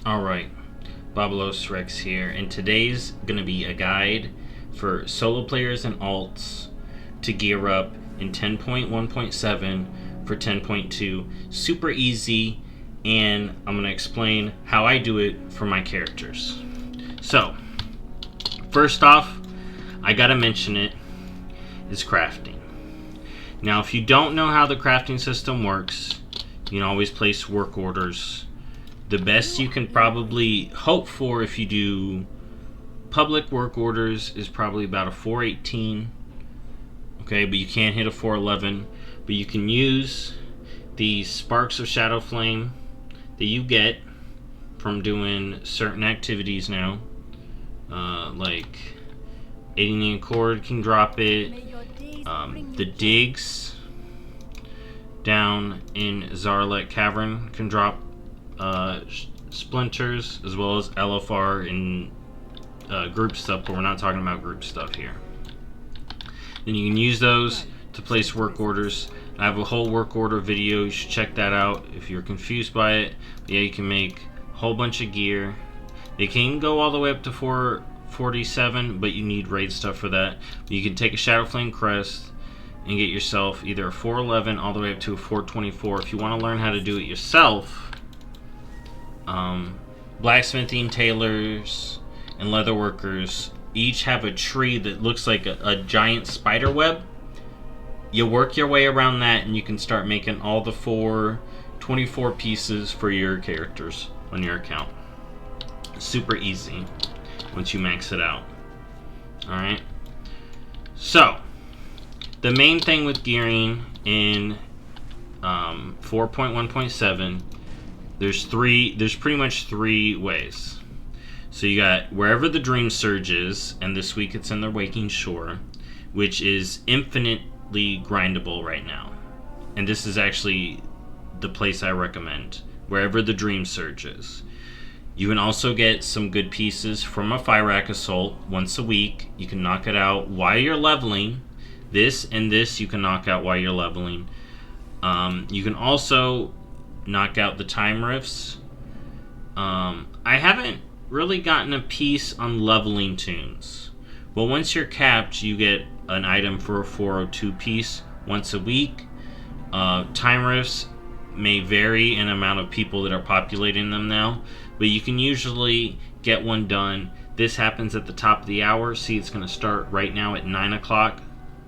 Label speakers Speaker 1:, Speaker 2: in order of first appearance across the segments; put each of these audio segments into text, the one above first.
Speaker 1: Alright, BobalosRex here, and today's gonna be a guide for solo players and alts to gear up in 10.1.7 for 10.2. Super easy, and I'm gonna explain how I do it for my characters. So, first off, I gotta mention it, is crafting. Now, if you don't know how the crafting system works, you can always place work orders. The best you can probably hope for if you do public work orders is probably about a 418. Okay, but you can't hit a 411. But you can use these sparks of shadow flame that you get from doing certain activities now. Like aiding the accord can drop it. The digs down in Zarlet Cavern can drop splinters, as well as LFR in group stuff, but we're not talking about group stuff here. Then you can use those to place work orders. I have a whole work order video, you should check that out if you're confused by it. But yeah, you can make a whole bunch of gear. They can go all the way up to 447, but you need raid stuff for that. You can take a Shadow Flame Crest and get yourself either a 411 all the way up to a 424. If you want to learn how to do it yourself, blacksmithing, tailors, and leatherworkers each have a tree that looks like a giant spider web. You work your way around that and you can start making all the 424 pieces for your characters on your account. Super easy once you max it out. Alright, so the main thing with gearing in 4.1.7, there's pretty much three ways. So you got wherever the Dream Surge is, and this week it's in the Waking Shore, which is infinitely grindable right now. And this is actually the place I recommend, wherever the Dream Surge is. You can also get some good pieces from a Fire Rack Assault once a week. You can knock it out while you're leveling. This and this you can knock out while you're leveling. You can also knock out the time rifts. I haven't really gotten a piece on leveling tunes, but once you're capped, you get an item for a 402 piece once a week. Time rifts may vary in amount of people that are populating them now, but you can usually get one done. This happens at the top of the hour. See, it's going to start right now at 9 o'clock.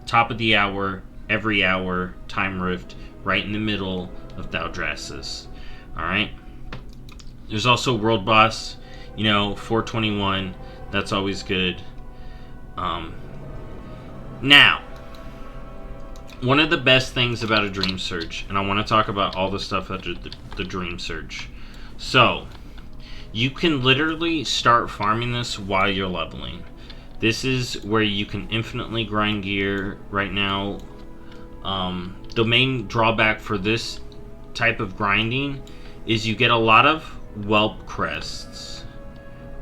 Speaker 1: Top of the hour, every hour, time rift, right in the middle of Thaldraszus. Alright? There's also World Boss, 421. That's always good. Now, one of the best things about a Dream Surge, and I want to talk about all the stuff after the Dream Surge. So, you can literally start farming this while you're leveling. This is where you can infinitely grind gear right now. The main drawback for this type of grinding is you get a lot of whelp crests,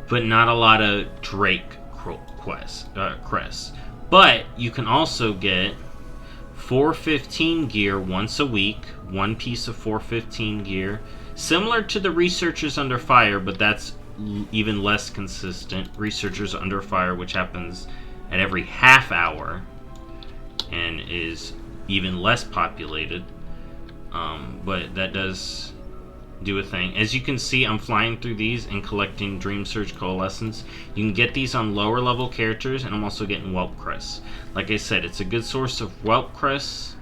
Speaker 1: but not a lot of drake crests. But you can also get 415 gear once a week, one piece of 415 gear, similar to the Researchers Under Fire, but that's even less consistent. Researchers Under Fire, which happens at every half hour and is even less populated, but that does do a thing. As you can see, I'm flying through these and collecting Dream Surge Coalescence. You can get these on lower level characters, and I'm also getting Whelp Crests. Like I said, it's a good source of Whelp Crests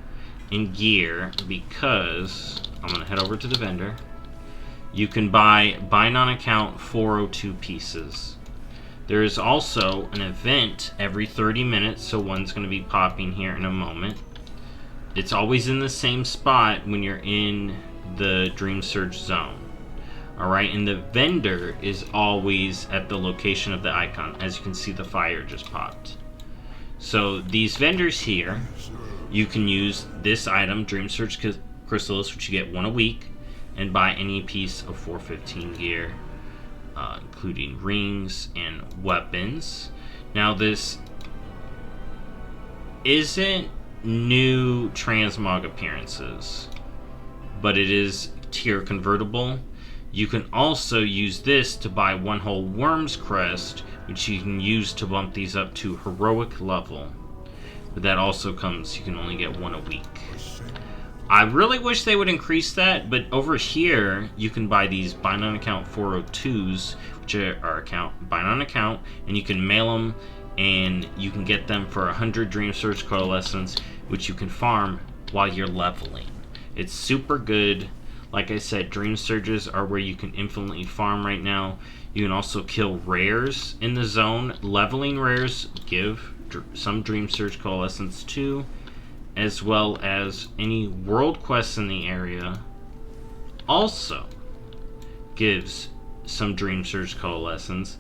Speaker 1: and gear because I'm going to head over to the vendor. You can buy bind on account 402 pieces. There is also an event every 30 minutes, so one's going to be popping here in a moment. It's always in the same spot when you're in the Dream Surge zone. Alright, and the vendor is always at the location of the icon. As you can see, the fire just popped. So these vendors here, you can use this item, Dream Surge Chrysalis, which you get one a week, and buy any piece of 415 gear, including rings and weapons. Now, this isn't new transmog appearances, but it is tier convertible. You can also use this to buy one whole Worm's Crest, which you can use to bump these up to heroic level. But that also comes, you can only get one a week. I really wish they would increase that, but over here, you can buy these bind on account 402s, which are bind on account, and you can mail them, and you can get them for 100 Dream Surge Coalescence, which you can farm while you're leveling. It's super good. Like I said, Dream Surges are where you can infinitely farm right now. You can also kill rares in the zone. Leveling rares give some Dream Surge Coalescence too, as well as any world quests in the area also gives some Dream Surge Coalescence.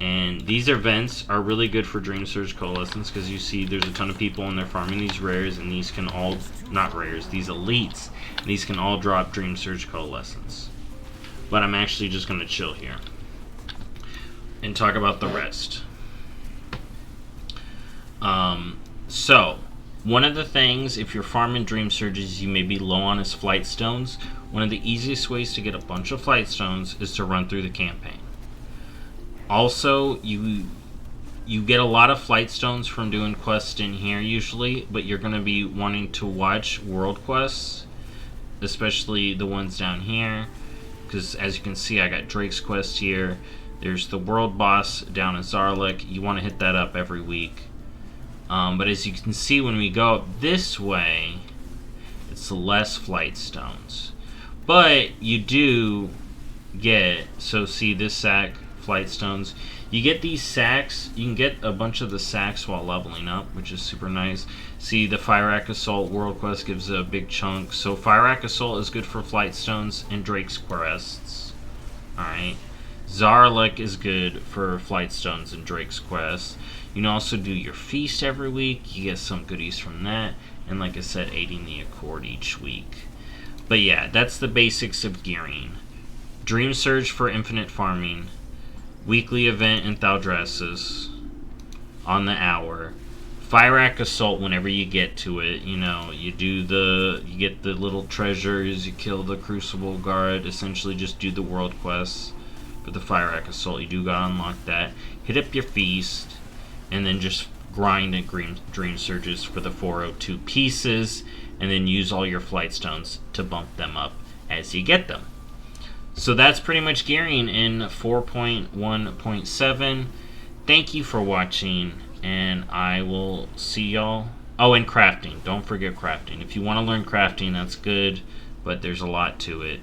Speaker 1: And these events are really good for Dream Surge Coalescence because you see there's a ton of people and they're farming these rares, and these can all, not rares, these elites, and these can all drop Dream Surge Coalescence. But I'm actually just going to chill here and talk about the rest. So, one of the things, if you're farming Dream Surges, you may be low on is Flight Stones. One of the easiest ways to get a bunch of Flight Stones is to run through the campaign. Also, you get a lot of Flight Stones from doing quests in here usually, but you're going to be wanting to watch world quests, especially the ones down here, because as you can see, I got Drake's quest here. There's the world boss down in Zarlik. You want to hit that up every week. But as you can see, when we go up this way, it's less Flight Stones. But you do get, so see this sack, Flight Stones. You get these sacks. You can get a bunch of the sacks while leveling up, which is super nice. See, the Fire Rack Assault World Quest gives a big chunk. So Fire Rack Assault is good for Flight Stones and Drake's Quests. Alright. Zarlik is good for Flight Stones and Drake's Quests. You can also do your Feast every week. You get some goodies from that. And like I said, aiding the Accord each week. But yeah, that's the basics of gearing. Dream Surge for infinite farming. Weekly event in Thaldraszus on the hour. Fire Rack Assault whenever you get to it. You know, you get the little treasures, you kill the Crucible Guard, essentially just do the world quests for the Fire Rack Assault. You do gotta unlock that. Hit up your Feast, and then just grind and Dream Surges for the 402 pieces, and then use all your Flight Stones to bump them up as you get them. So that's pretty much gearing in 4.1.7. Thank you for watching, and I will see y'all. Oh, and crafting. Don't forget crafting. If you want to learn crafting, that's good, but there's a lot to it.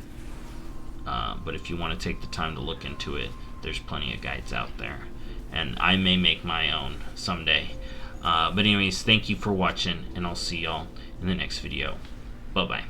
Speaker 1: But if you want to take the time to look into it, there's plenty of guides out there. And I may make my own someday. But anyways, thank you for watching, and I'll see y'all in the next video. Bye-bye.